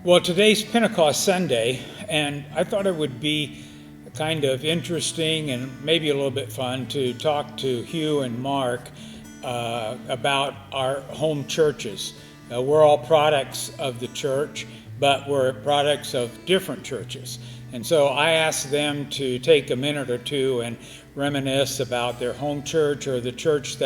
Well, today's Pentecost Sunday, and I thought it would be kind of interesting and maybe a little bit fun to talk to Hugh and Mark about our home churches. We're all products of the church, but we're products of different churches. And so I asked them to take a minute or two and reminisce about their home church or the church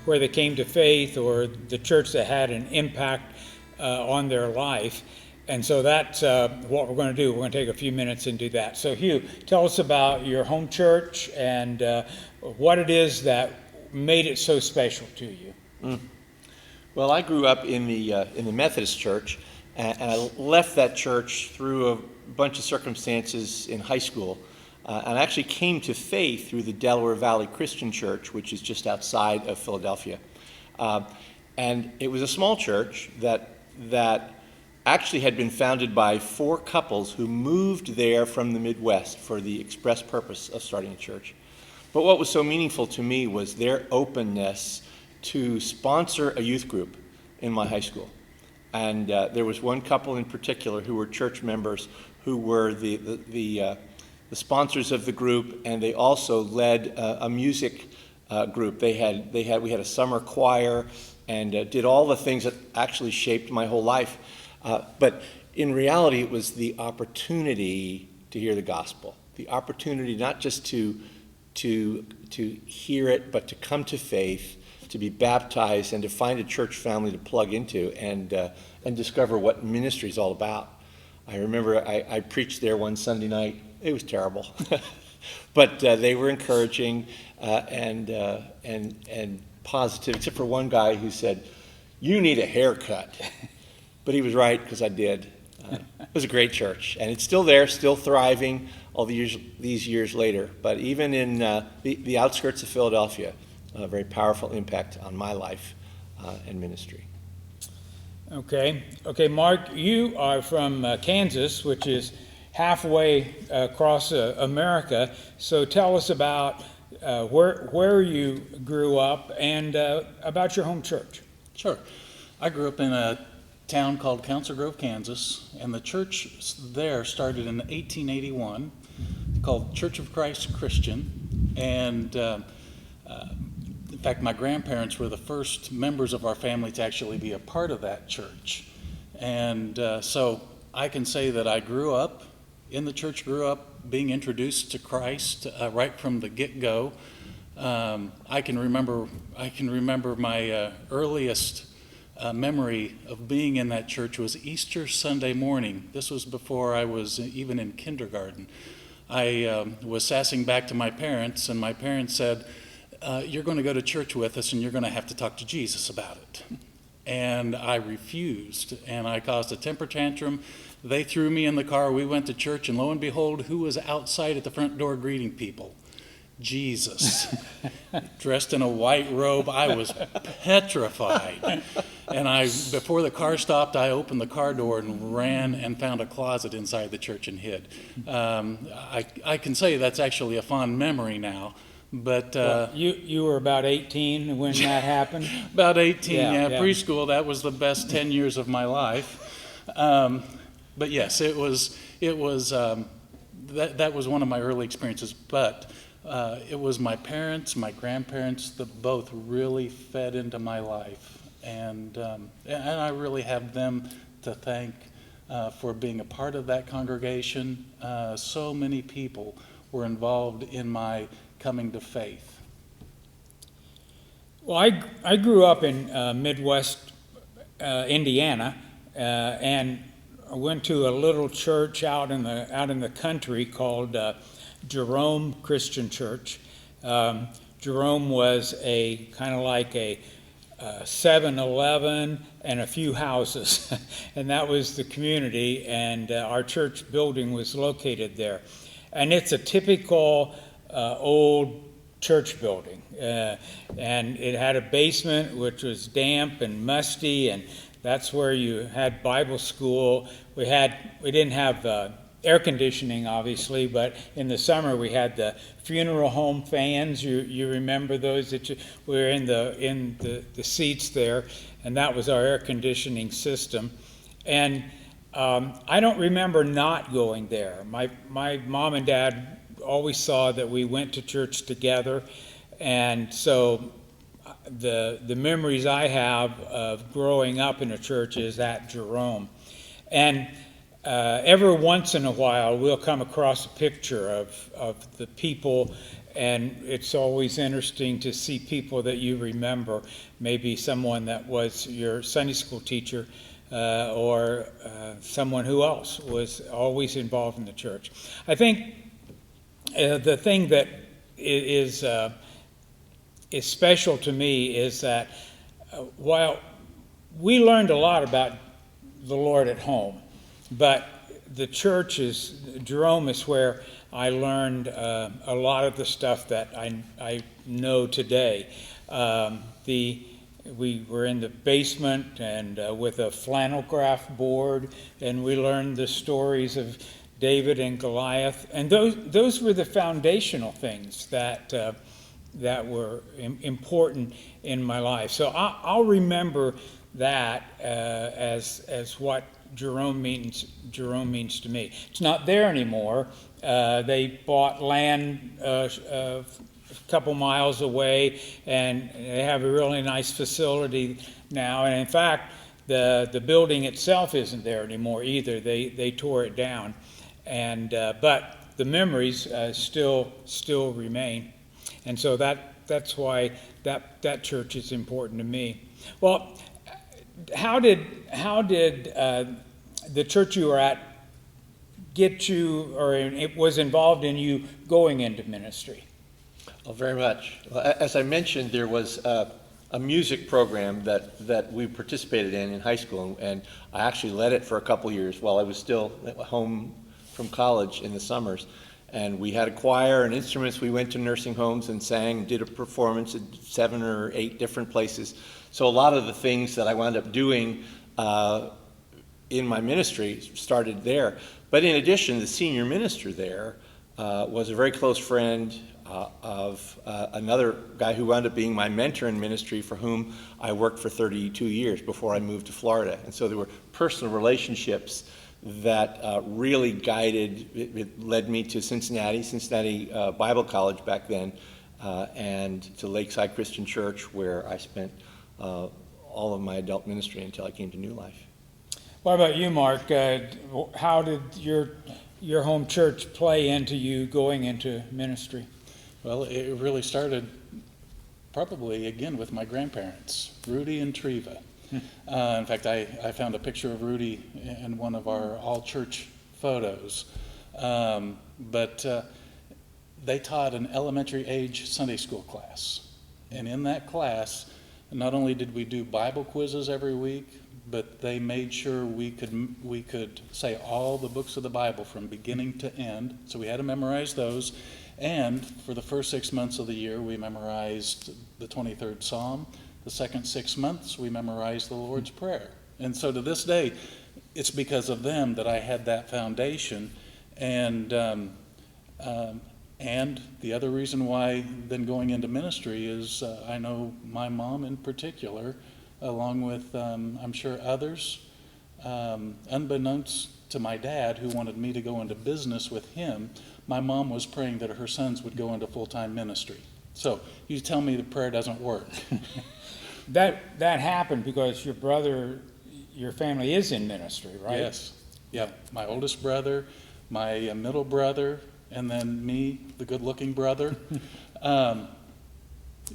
where they came to faith or the church that had an impact on their life. And so that's what we're going to do. We're going to take a few minutes and do that. So Hugh, tell us about your home church and what it is that made it so special to you. Well, I grew up in the Methodist church, and I left that church through a bunch of circumstances in high school, and I actually came to faith through the Delaware Valley Christian Church, which is just outside of Philadelphia. And it was a small church that actually had been founded by 4 couples who moved there from the Midwest for the express purpose of starting a church. But what was so meaningful to me was their openness to sponsor a youth group in my high school. And there was one couple in particular who were church members who were the sponsors of the group, and they also led a music group. We had a summer choir and did all the things that actually shaped my whole life. But in reality, it was the opportunity to hear the gospel, the opportunity not just to hear it, but to come to faith, to be baptized, and to find a church family to plug into and discover what ministry is all about. I remember I preached there one Sunday night. It was terrible, but they were encouraging and positive, except for one guy who said, "You need a haircut." But he was right, because I did. It was a great church, and it's still there, still thriving all these years later. But even in the outskirts of Philadelphia, a very powerful impact on my life and ministry. Okay, Mark, you are from Kansas, which is halfway across America. So tell us about where you grew up and about your home church. Sure. I grew up in a town called Council Grove, Kansas, and the church there started in 1881, called Church of Christ Christian, and in fact my grandparents were the first members of our family to actually be a part of that church. And so I can say that I grew up in the church, grew up being introduced to Christ right from the get-go. I can remember my earliest memory of being in that church was Easter Sunday morning. This was before I was even in kindergarten. I was sassing back to my parents, and my parents said, "You're going to go to church with us, and you're going to have to talk to Jesus about it." And I refused, and I caused a temper tantrum. They threw me in the car. We went to church, and lo and behold, who was outside at the front door greeting people? Jesus, dressed in a white robe. I was petrified. And before the car stopped, I opened the car door and ran and found a closet inside the church and hid. I can say that's actually a fond memory now. But you were about 18 when that happened? About 18, yeah. Preschool, that was the best 10 years of my life. But yes, it was that was one of my early experiences. But it was my parents, my grandparents that both really fed into my life. And I really have them to thank for being a part of that congregation. So many people were involved in my coming to faith. Well, I grew up in Midwest Indiana, and I went to a little church out in the country called Jerome Christian Church. Jerome was a kind of like a 7-Eleven and a few houses, and that was the community, and our church building was located there. And it's a typical old church building, and it had a basement which was damp and musty, and that's where you had Bible school. We didn't have air conditioning, obviously, but in the summer we had the funeral home fans. You remember those that were in the seats there, and that was our air conditioning system. And I don't remember not going there. My mom and dad always saw that we went to church together, and so the memories I have of growing up in a church is at Jerome. And every once in a while, we'll come across a picture of the people, and it's always interesting to see people that you remember, maybe someone that was your Sunday school teacher, or someone who else was always involved in the church. I think the thing that is special to me is that while we learned a lot about the Lord at home, but the church Jerome is where I learned a lot of the stuff that I know today. We were in the basement and with a flannel graph board, and we learned the stories of David and Goliath, and those were the foundational things that were important in my life. So I'll remember that as what Jerome means to me. It's not there anymore. They bought land a couple miles away, and they have a really nice facility now. And in fact, the building itself isn't there anymore either. They tore it down, and but the memories still remain, and so that's why that church is important to me. Well, how did the church you were at get you, or it was involved in you going into ministry? Well, very much. Well, as I mentioned, there was a music program that we participated in high school, and I actually led it for a couple years while I was still at home from college in the summers. And we had a choir and instruments. We went to nursing homes and sang, did a performance at 7 or 8 different places. So a lot of the things that I wound up doing in my ministry started there. But in addition, the senior minister there was a very close friend of another guy who wound up being my mentor in ministry, for whom I worked for 32 years before I moved to Florida. And so there were personal relationships that really guided, it led me to Cincinnati Bible College back then, and to Lakeside Christian Church, where I spent all of my adult ministry until I came to New Life. What about you, Mark? How did your home church play into you going into ministry? Well, it really started probably, again, with my grandparents, Rudy and Treva. In fact, I found a picture of Rudy in one of our all-church photos. But they taught an elementary-age Sunday school class. And in that class, not only did we do Bible quizzes every week, but they made sure we could say all the books of the Bible from beginning to end. So we had to memorize those. And for the first 6 months of the year, we memorized the 23rd Psalm. The second 6 months, we memorized the Lord's Prayer. And so to this day, it's because of them that I had that foundation. And the other reason why then going into ministry is I know my mom in particular, along with I'm sure others, unbeknownst to my dad, who wanted me to go into business with him, my mom was praying that her sons would go into full-time ministry. So you tell me the prayer doesn't work. That happened because your family is in ministry, right? Yes. Yeah, my oldest brother, my middle brother, and then me, the good-looking brother.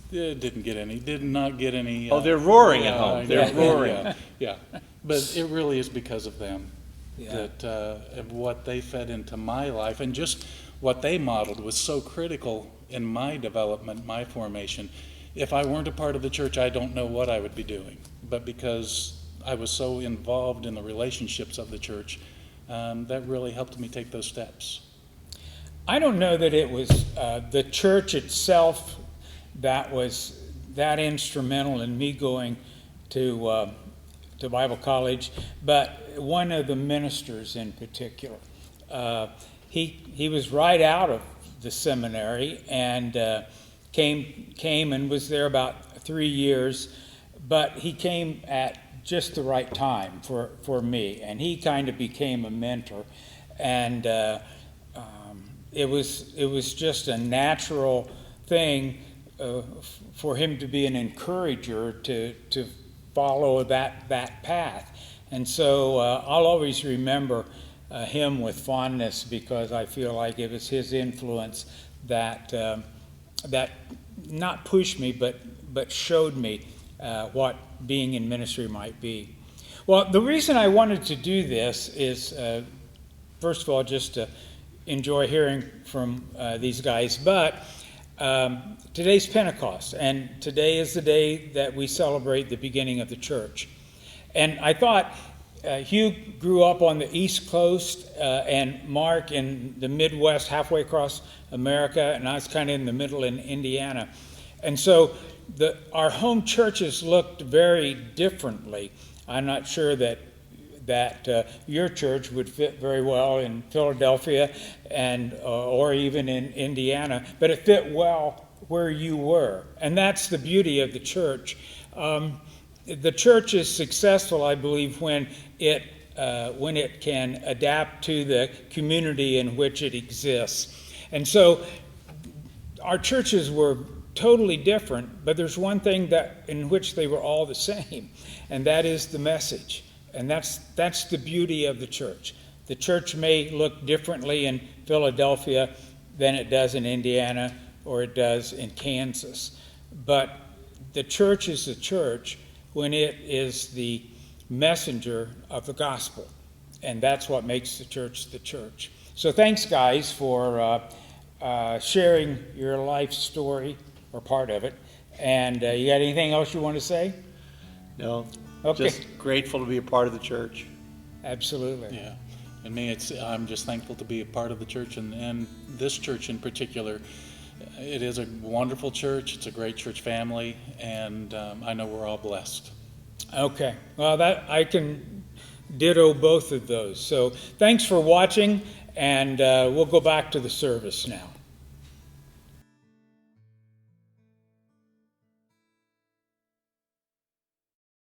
Did not get any. They're roaring at home. They're roaring. Yeah. But it really is because of them, that of what they fed into my life, and just what they modeled was so critical in my development, my formation. If I weren't a part of the church, I don't know what I would be doing. But because I was so involved in the relationships of the church, that really helped me take those steps. I don't know that it was the church itself that was that instrumental in me going to Bible college, but one of the ministers in particular. He was right out of the seminary and came and was there about 3 years, but he came at just the right time for me. And he kind of became a mentor. And it was just a natural thing for him to be an encourager to follow that path. And so I'll always remember him with fondness, because I feel like it was his influence that not pushed me, but showed me what being in ministry might be. Well, the reason I wanted to do this is, first of all, just to enjoy hearing from these guys, but today's Pentecost, and today is the day that we celebrate the beginning of the church. And I thought Hugh grew up on the East Coast, and Mark in the Midwest, halfway across America, and I was kind of in the middle in Indiana. And so our home churches looked very differently. I'm not sure that your church would fit very well in Philadelphia and or even in Indiana, but it fit well where you were. And that's the beauty of the church. The church is successful, I believe, when it can adapt to the community in which it exists. And so our churches were totally different, but there's one thing in which they were all the same, and that is the message. And that's the beauty of the church. The church may look differently in Philadelphia than it does in Indiana or it does in Kansas, but the church is the church when it is the messenger of the gospel, and that's what makes the church the church. So thanks, guys, for sharing your life story, or part of it. And you got anything else you want to say? No, Okay. just grateful to be a part of the church. Absolutely. Yeah, and me, I'm just thankful to be a part of the church, and this church in particular. It is a wonderful church. It's a great church family, and I know we're all blessed. Okay. Well, I can ditto both of those. So thanks for watching, and we'll go back to the service now.